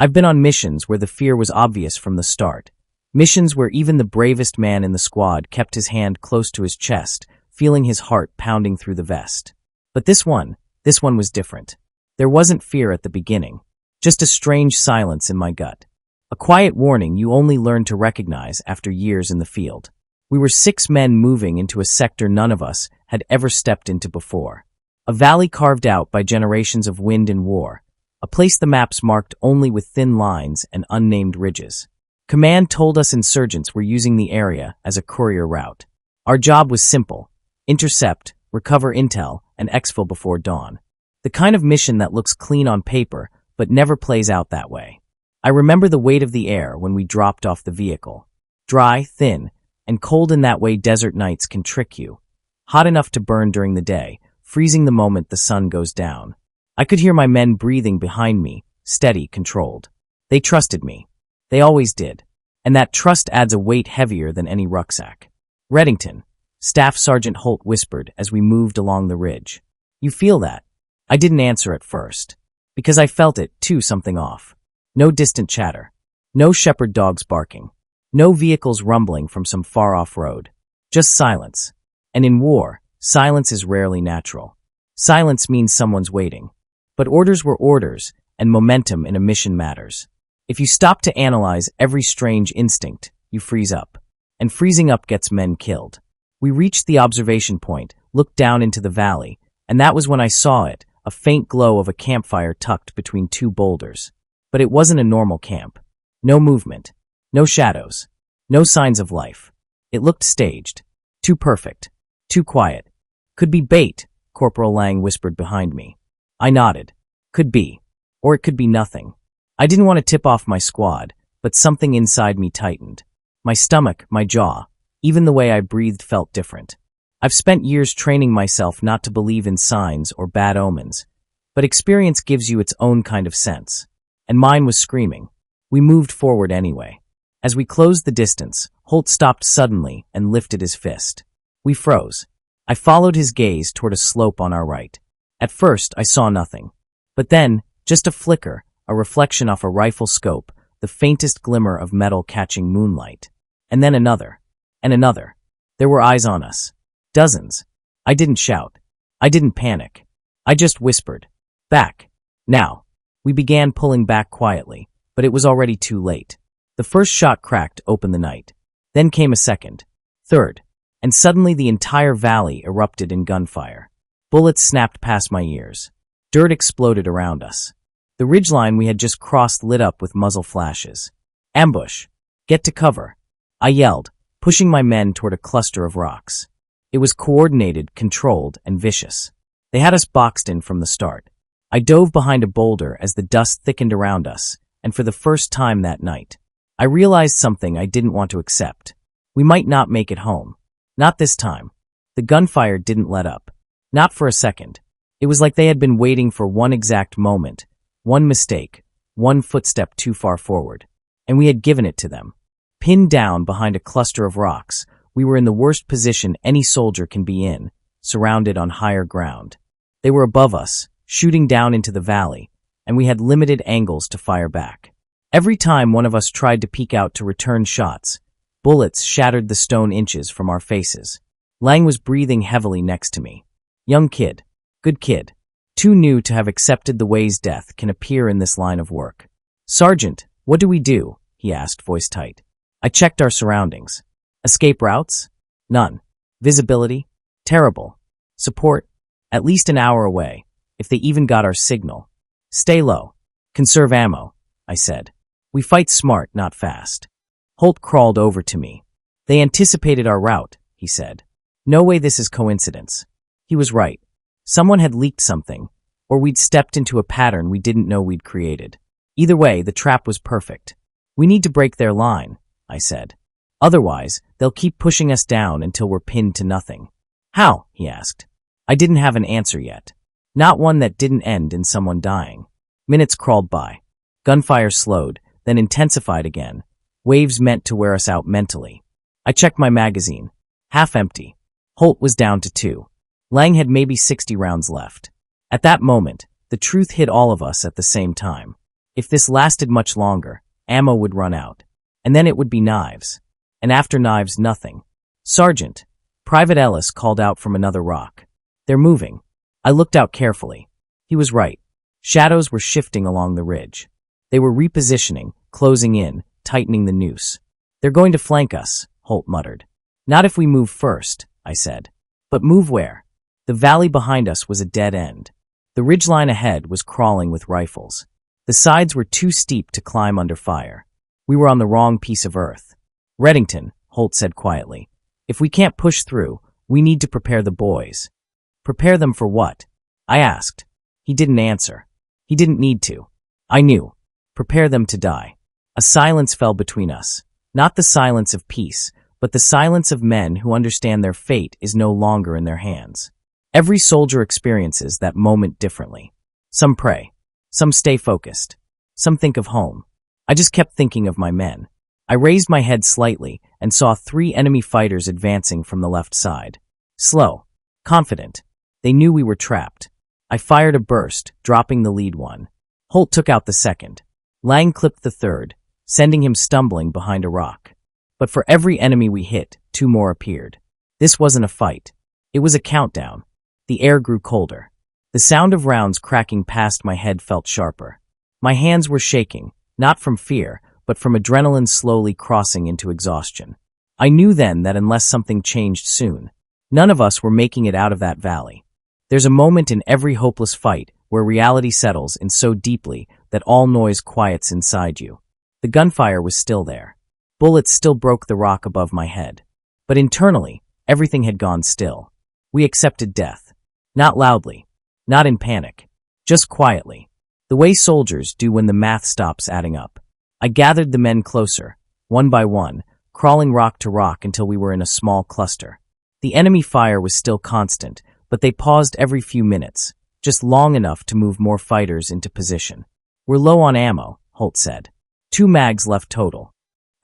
I've been on missions where the fear was obvious from the start. Missions where even the bravest man in the squad kept his hand close to his chest, feeling his heart pounding through the vest. But this one was different. There wasn't fear at the beginning, just a strange silence in my gut. A quiet warning you only learn to recognize after years in the field. We were 6 men moving into a sector none of us had ever stepped into before. A valley carved out by generations of wind and war. A place the maps marked only with thin lines and unnamed ridges. Command told us insurgents were using the area as a courier route. Our job was simple: intercept, recover intel, and exfil before dawn. The kind of mission that looks clean on paper, but never plays out that way. I remember the weight of the air when we dropped off the vehicle. Dry, thin, and cold in that way desert nights can trick you. Hot enough to burn during the day, freezing the moment the sun goes down. I could hear my men breathing behind me, steady, controlled. They trusted me. They always did. And that trust adds a weight heavier than any rucksack. "Reddington," Staff Sergeant Holt whispered as we moved along the ridge. "You feel that?" I didn't answer at first. Because I felt it, too, something off. No distant chatter. No shepherd dogs barking. No vehicles rumbling from some far-off road. Just silence. And in war, silence is rarely natural. Silence means someone's waiting. But orders were orders, and momentum in a mission matters. If you stop to analyze every strange instinct, you freeze up. And freezing up gets men killed. We reached the observation point, looked down into the valley, and that was when I saw it, a faint glow of a campfire tucked between 2 boulders. But it wasn't a normal camp. No movement. No shadows. No signs of life. It looked staged. Too perfect. Too quiet. "Could be bait," Corporal Lang whispered behind me. I nodded. Could be. Or it could be nothing. I didn't want to tip off my squad, but something inside me tightened. My stomach, my jaw, even the way I breathed felt different. I've spent years training myself not to believe in signs or bad omens, but experience gives you its own kind of sense. And mine was screaming. We moved forward anyway. As we closed the distance, Holt stopped suddenly and lifted his fist. We froze. I followed his gaze toward a slope on our right. At first, I saw nothing. But then, just a flicker, a reflection off a rifle scope, the faintest glimmer of metal catching moonlight. And then another. And another. There were eyes on us. Dozens. I didn't shout. I didn't panic. I just whispered. "Back. Now." We began pulling back quietly, but it was already too late. The first shot cracked open the night. Then came a second. Third. And suddenly the entire valley erupted in gunfire. Bullets snapped past my ears. Dirt exploded around us. The ridgeline we had just crossed lit up with muzzle flashes. "Ambush! Get to cover!" I yelled, pushing my men toward a cluster of rocks. It was coordinated, controlled, and vicious. They had us boxed in from the start. I dove behind a boulder as the dust thickened around us, and for the first time that night, I realized something I didn't want to accept. We might not make it home. Not this time. The gunfire didn't let up. Not for a second. It was like they had been waiting for one exact moment, one mistake, one footstep too far forward. And we had given it to them. Pinned down behind a cluster of rocks, we were in the worst position any soldier can be in, surrounded on higher ground. They were above us, shooting down into the valley, and we had limited angles to fire back. Every time one of us tried to peek out to return shots, bullets shattered the stone inches from our faces. Lang was breathing heavily next to me. Young kid. Good kid. Too new to have accepted the ways death can appear in this line of work. "Sergeant, what do we do?" he asked, voice tight. I checked our surroundings. Escape routes? None. Visibility? Terrible. Support? At least an hour away, if they even got our signal. "Stay low. Conserve ammo," I said. "We fight smart, not fast." Holt crawled over to me. "They anticipated our route," he said. "No way this is coincidence." He was right. Someone had leaked something, or we'd stepped into a pattern we didn't know we'd created. Either way, the trap was perfect. "We need to break their line," I said. "Otherwise, they'll keep pushing us down until we're pinned to nothing." "How?" he asked. I didn't have an answer yet. Not one that didn't end in someone dying. Minutes crawled by. Gunfire slowed, then intensified again. Waves meant to wear us out mentally. I checked my magazine. Half empty. Holt was down to 2. Lang had maybe 60 rounds left. At that moment, the truth hit all of us at the same time. If this lasted much longer, ammo would run out. And then it would be knives. And after knives, nothing. Sergeant, Private Ellis called out from another rock. They're moving. I looked out carefully. He was right. Shadows were shifting along the ridge. They were repositioning, closing in, tightening the noose. They're going to flank us, Holt muttered. Not if we move first, I said. But move where? The valley behind us was a dead end. The ridgeline ahead was crawling with rifles. The sides were too steep to climb under fire. We were on the wrong piece of earth. Reddington, Holt said quietly, if we can't push through, we need to prepare the boys. Prepare them for what? I asked. He didn't answer. He didn't need to. I knew. Prepare them to die. A silence fell between us. Not the silence of peace, but the silence of men who understand their fate is no longer in their hands. Every soldier experiences that moment differently. Some pray. Some stay focused. Some think of home. I just kept thinking of my men. I raised my head slightly and saw 3 enemy fighters advancing from the left side. Slow. Confident. They knew we were trapped. I fired a burst, dropping the lead one. Holt took out the second. Lang clipped the third, sending him stumbling behind a rock. But for every enemy we hit, 2 more appeared. This wasn't a fight. It was a countdown. The air grew colder. The sound of rounds cracking past my head felt sharper. My hands were shaking, not from fear, but from adrenaline slowly crossing into exhaustion. I knew then that unless something changed soon, none of us were making it out of that valley. There's a moment in every hopeless fight where reality settles in so deeply that all noise quiets inside you. The gunfire was still there. Bullets still broke the rock above my head. But internally, everything had gone still. We accepted death. Not loudly. Not in panic. Just quietly. The way soldiers do when the math stops adding up. I gathered the men closer, one by one, crawling rock to rock until we were in a small cluster. The enemy fire was still constant, but they paused every few minutes, just long enough to move more fighters into position. We're low on ammo, Holt said. 2 mags left total.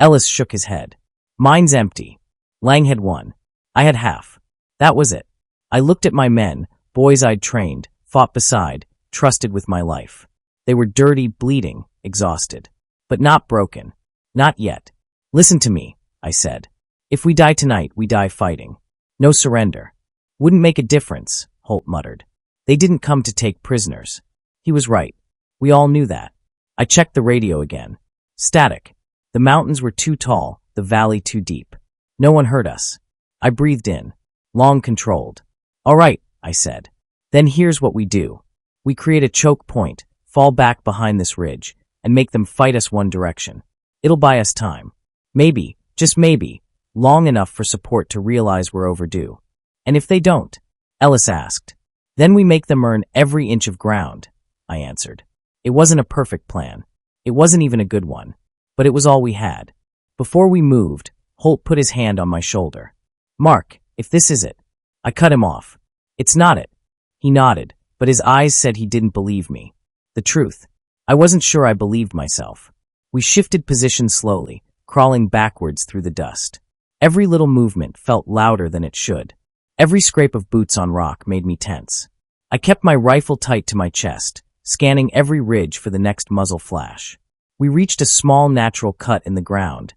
Ellis shook his head. Mine's empty. Lang had 1. I had half. That was it. I looked at my men, boys I'd trained, fought beside, trusted with my life. They were dirty, bleeding, exhausted. But not broken. Not yet. Listen to me, I said. If we die tonight, we die fighting. No surrender. Wouldn't make a difference, Holt muttered. They didn't come to take prisoners. He was right. We all knew that. I checked the radio again. Static. The mountains were too tall, the valley too deep. No one heard us. I breathed in. Long controlled. All right, I said. Then here's what we do. We create a choke point, fall back behind this ridge, and make them fight us one direction. It'll buy us time. Maybe, just maybe, long enough for support to realize we're overdue. And if they don't? Ellis asked. Then we make them earn every inch of ground, I answered. It wasn't a perfect plan. It wasn't even a good one. But it was all we had. Before we moved, Holt put his hand on my shoulder. Mark, if this is it. I cut him off. It's not it. He nodded, but his eyes said he didn't believe me. The truth. I wasn't sure I believed myself. We shifted positions slowly, crawling backwards through the dust. Every little movement felt louder than it should. Every scrape of boots on rock made me tense. I kept my rifle tight to my chest, scanning every ridge for the next muzzle flash. We reached a small natural cut in the ground,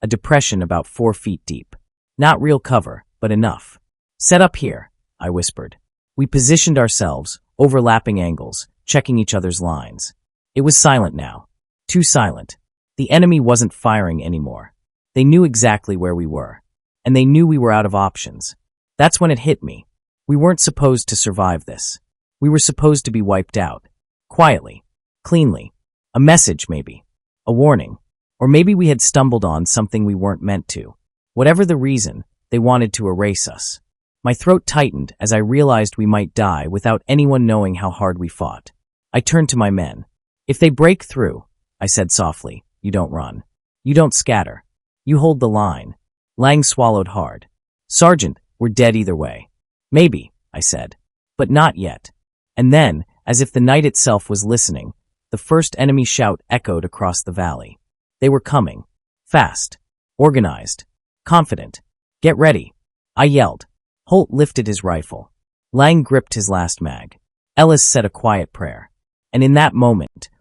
a depression about 4 feet deep. Not real cover, but enough. Set up here, I whispered. We positioned ourselves, overlapping angles, checking each other's lines. It was silent now. Too silent. The enemy wasn't firing anymore. They knew exactly where we were. And they knew we were out of options. That's when it hit me. We weren't supposed to survive this. We were supposed to be wiped out. Quietly. Cleanly. A message, maybe. A warning. Or maybe we had stumbled on something we weren't meant to. Whatever the reason, they wanted to erase us. My throat tightened as I realized we might die without anyone knowing how hard we fought. I turned to my men. If they break through, I said softly, you don't run. You don't scatter. You hold the line. Lang swallowed hard. Sergeant, we're dead either way. Maybe, I said. But not yet. And then, as if the night itself was listening, the first enemy shout echoed across the valley. They were coming. Fast. Organized. Confident. Get ready. I yelled. Holt lifted his rifle. Lang gripped his last mag. Ellis said a quiet prayer. And in that moment,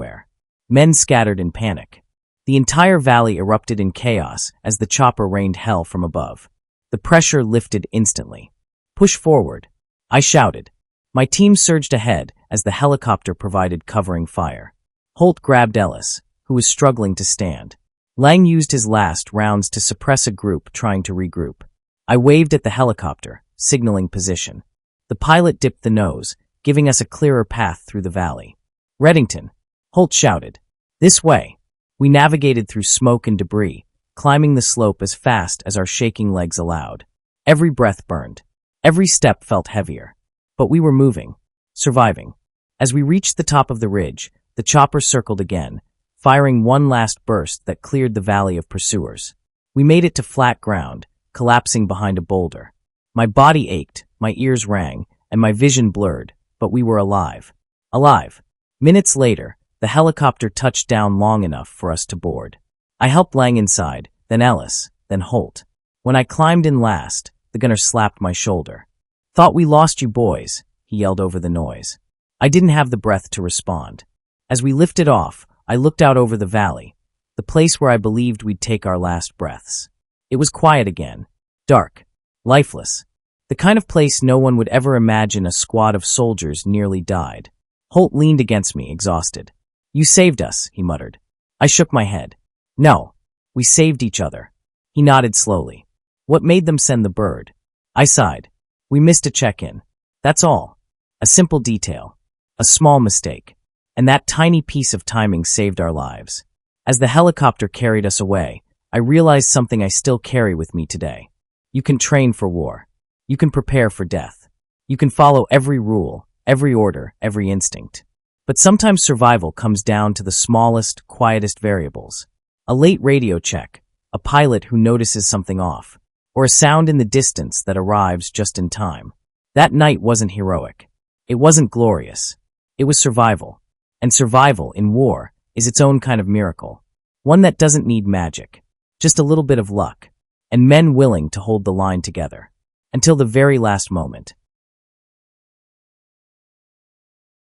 everywhere. Men scattered in panic. The entire valley erupted in chaos as the chopper rained hell from above. The pressure lifted instantly. "Push forward," I shouted. My team surged ahead as the helicopter provided covering fire. Holt grabbed Ellis, who was struggling to stand. Lang used his last rounds to suppress a group trying to regroup. I waved at the helicopter, signaling position. The pilot dipped the nose, giving us a clearer path through the valley. "Reddington," Holt shouted. "This way." We navigated through smoke and debris, climbing the slope as fast as our shaking legs allowed. Every breath burned. Every step felt heavier. But we were moving, surviving. As we reached the top of the ridge, the chopper circled again, firing one last burst that cleared the valley of pursuers. We made it to flat ground, collapsing behind a boulder. My body ached, my ears rang, and my vision blurred, but we were alive. Alive. Minutes later, the helicopter touched down long enough for us to board. I helped Lang inside, then Ellis, then Holt. When I climbed in last, the gunner slapped my shoulder. "Thought we lost you boys," he yelled over the noise. I didn't have the breath to respond. As we lifted off, I looked out over the valley, the place where I believed we'd take our last breaths. It was quiet again, dark, lifeless, the kind of place no one would ever imagine a squad of soldiers nearly died. Holt leaned against me, exhausted. "You saved us," he muttered. I shook my head. "No, we saved each other." He nodded slowly. "What made them send the bird?" I sighed. "We missed a check-in. That's all. A simple detail. A small mistake. And that tiny piece of timing saved our lives." As the helicopter carried us away, I realized something I still carry with me today. You can train for war. You can prepare for death. You can follow every rule, every order, every instinct. But sometimes survival comes down to the smallest, quietest variables. A late radio check, a pilot who notices something off, or a sound in the distance that arrives just in time. That night wasn't heroic. It wasn't glorious. It was survival. And survival in war is its own kind of miracle. One that doesn't need magic. Just a little bit of luck. And men willing to hold the line together. Until the very last moment.